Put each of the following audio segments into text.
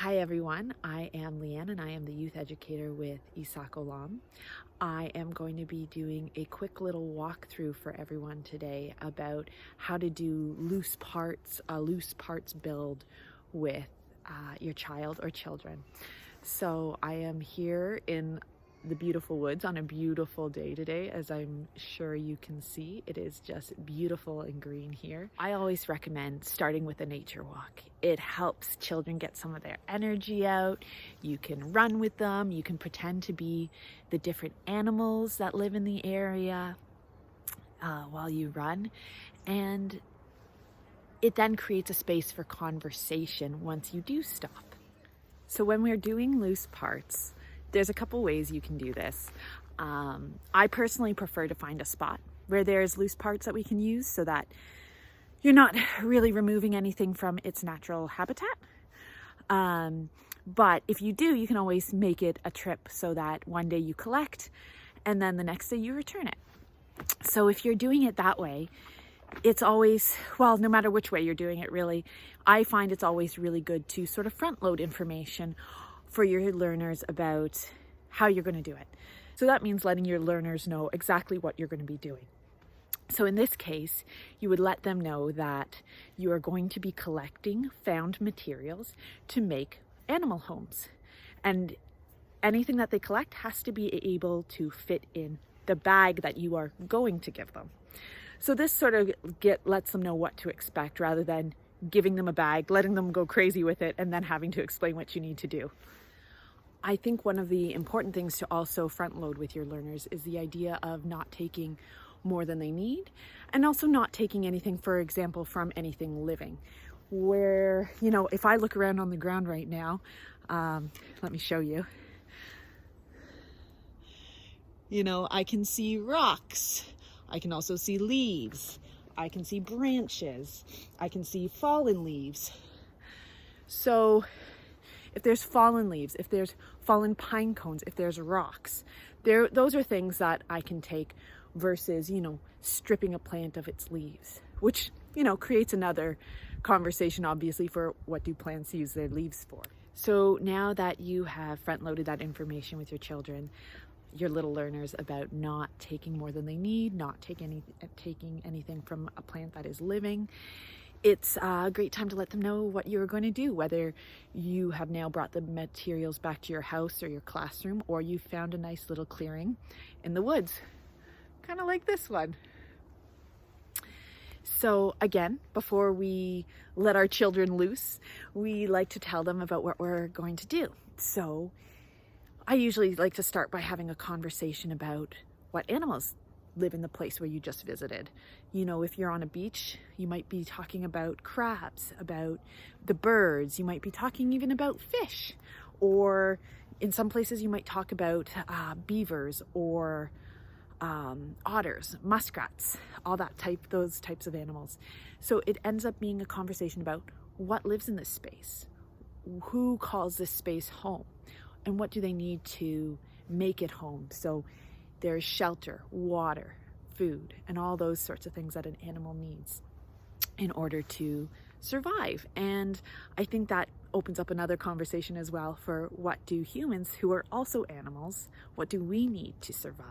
Hi everyone, I am Leanne and I am the youth educator with ICAP. I am going to be doing a quick little walkthrough for everyone today about how to do a loose parts build with your child or children. So I am here in the beautiful woods on a beautiful day today. As I'm sure you can see, it is just beautiful and green here. I always recommend starting with a nature walk. It helps children get some of their energy out. You can run with them. You can pretend to be the different animals that live in the area while you run. And it then creates a space for conversation once you do stop. So when we're doing loose parts, there's a couple ways you can do this. I personally prefer to find a spot where there's loose parts that we can use so that you're not really removing anything from its natural habitat. But if you do, you can always make it a trip so that one day you collect and then the next day you return it. So if you're doing it that way, it's always, well, no matter which way you're doing it really, I find it's always really good to sort of front load information for your learners about how you're going to do it. So that means letting your learners know exactly what you're going to be doing. So in this case, you would let them know that you are going to be collecting found materials to make animal homes. And anything that they collect has to be able to fit in the bag that you are going to give them. So this sort of lets them know what to expect rather than giving them a bag, letting them go crazy with it, and then having to explain what you need to do. I think one of the important things to also front load with your learners is the idea of not taking more than they need, and also not taking anything, for example, from anything living. Where, if I look around on the ground right now, let me show you. I can see rocks. I can also see leaves. I can see branches. I can see fallen leaves. So if there's fallen leaves, if there's fallen pine cones, if there's rocks, those are things that I can take versus, stripping a plant of its leaves, which, creates another conversation, obviously, for what do plants use their leaves for. So now that you have front loaded that information with your children, your little learners, about not taking more than they need, not taking anything from a plant that is living, it's a great time to let them know what you're going to do, whether you have now brought the materials back to your house or your classroom, or you found a nice little clearing in the woods, kind of like this one. So again, before we let our children loose, we like to tell them about what we're going to do. So I usually like to start by having a conversation about what animals live in the place where you just visited. If you're on a beach, you might be talking about crabs, about the birds, you might be talking even about fish, or in some places you might talk about beavers or otters, muskrats, those types of animals. So it ends up being a conversation about what lives in this space, who calls this space home, and what do they need to make it home. So there's shelter, water, food, and all those sorts of things that an animal needs in order to survive. And I think that opens up another conversation as well for what do humans, who are also animals, what do we need to survive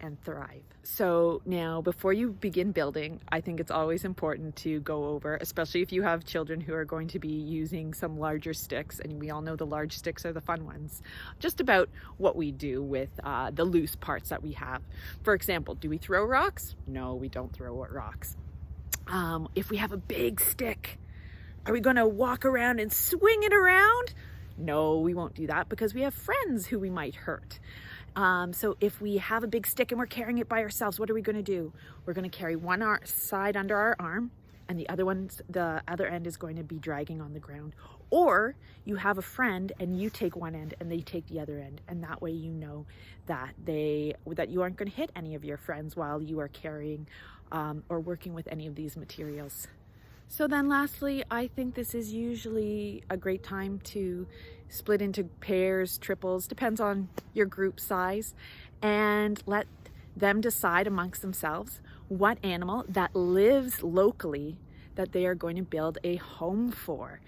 and thrive? So now, before you begin building, I think it's always important to go over, especially if you have children who are going to be using some larger sticks, and we all know the large sticks are the fun ones, just about what we do with the loose parts that we have. For example, do we throw rocks? No, we don't throw rocks. If we have a big stick, are we going to walk around and swing it around? No, we won't do that because we have friends who we might hurt. So if we have a big stick and we're carrying it by ourselves, what are we going to do? We're going to carry one side under our arm, and the other end is going to be dragging on the ground. Or you have a friend and you take one end and they take the other end, and that way you know that you aren't going to hit any of your friends while you are carrying or working with any of these materials. So then lastly, I think this is usually a great time to split into pairs, triples, depends on your group size, and let them decide amongst themselves what animal that lives locally that they are going to build a home for.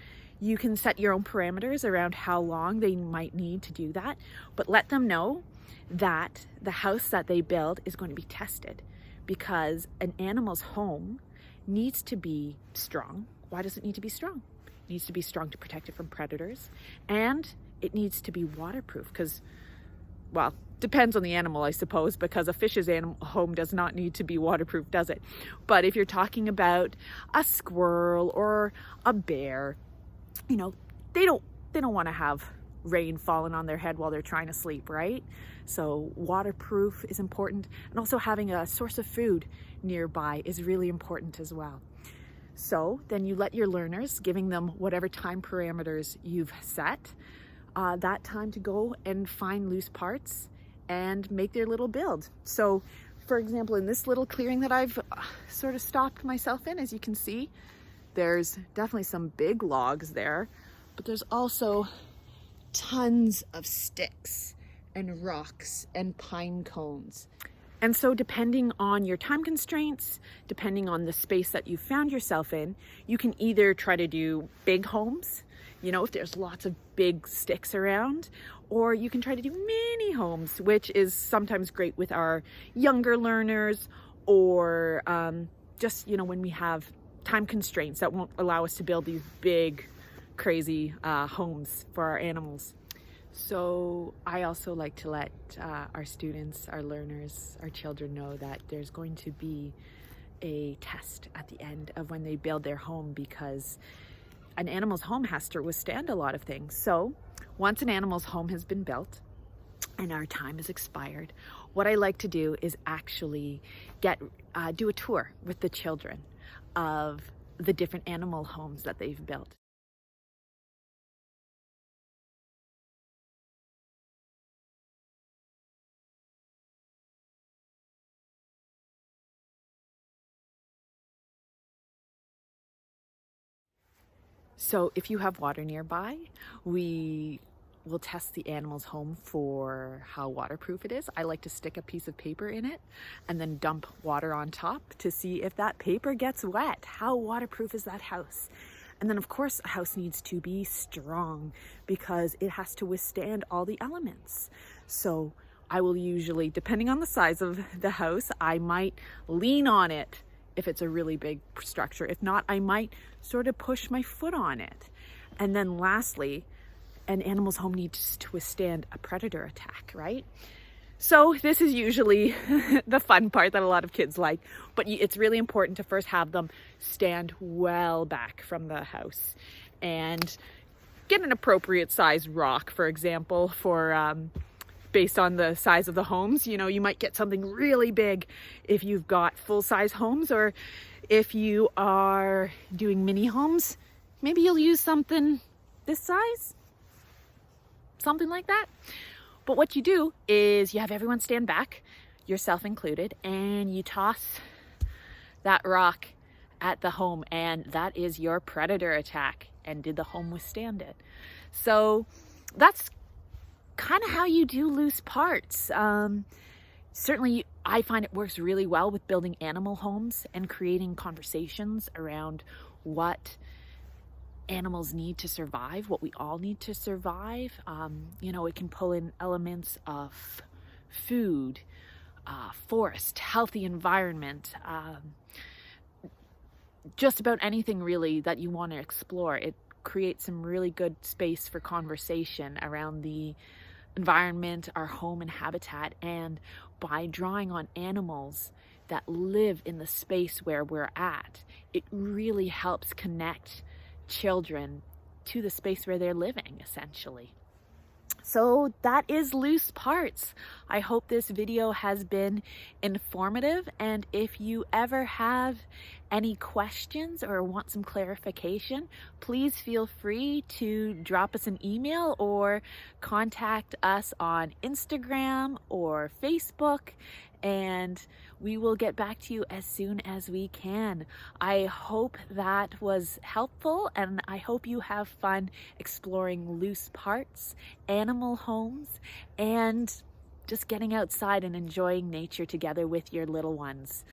You can set your own parameters around how long they might need to do that, but let them know that the house that they build is going to be tested, because an animal's home needs to be strong. Why does it need to be strong? It needs to be strong to protect it from predators, and it needs to be waterproof because, well, depends on the animal, I suppose, because a fish's home does not need to be waterproof, does it? But if you're talking about a squirrel or a bear, you know, they don't want to have rain falling on their head while they're trying to sleep, right? So waterproof is important, and also having a source of food nearby is really important as well. So then you let your learners, giving them whatever time parameters you've set, that time to go and find loose parts and make their little build. So for example, in this little clearing that I've sort of stopped myself in, as you can see, there's definitely some big logs there, but there's also tons of sticks and rocks and pine cones. And so depending on your time constraints, depending on the space that you found yourself in, you can either try to do big homes, you know, if there's lots of big sticks around, or you can try to do mini homes, which is sometimes great with our younger learners, or just, you know, when we have time constraints that won't allow us to build these big, crazy homes for our animals. So I also like to let our students, our learners, our children know that there's going to be a test at the end of when they build their home, because an animal's home has to withstand a lot of things. So once an animal's home has been built and our time has expired, what I like to do is actually do a tour with the children of the different animal homes that they've built. So if you have water nearby, we will test the animal's home for how waterproof it is. I like to stick a piece of paper in it and then dump water on top to see if that paper gets wet. How waterproof is that house? And then of course a house needs to be strong because it has to withstand all the elements. So I will usually, depending on the size of the house, I might lean on it if it's a really big structure. If not, I might sort of push my foot on it. And then lastly, an animal's home needs to withstand a predator attack, right? So this is usually the fun part that a lot of kids like, but it's really important to first have them stand well back from the house and get an appropriate size rock, for example, for based on the size of the homes. You know, you might get something really big if you've got full-size homes, or if you are doing mini homes, maybe you'll use something this size, something like that. But what you do is you have everyone stand back, yourself included, and you toss that rock at the home, and that is your predator attack. And did the home withstand it? So that's kind of how you do loose parts. Certainly I find it works really well with building animal homes and creating conversations around what animals need to survive, what we all need to survive. You know, it can pull in elements of food, forest, healthy environment, just about anything really that you want to explore. It creates some really good space for conversation around the environment, our home and habitat, and by drawing on animals that live in the space where we're at, it really helps connect children to the space where they're living, essentially. So that is loose parts. I hope this video has been informative, and if you ever have any questions or want some clarification, please feel free to drop us an email or contact us on Instagram or Facebook, and we will get back to you as soon as we can. I hope that was helpful, and I hope you have fun exploring loose parts, animal homes, and just getting outside and enjoying nature together with your little ones.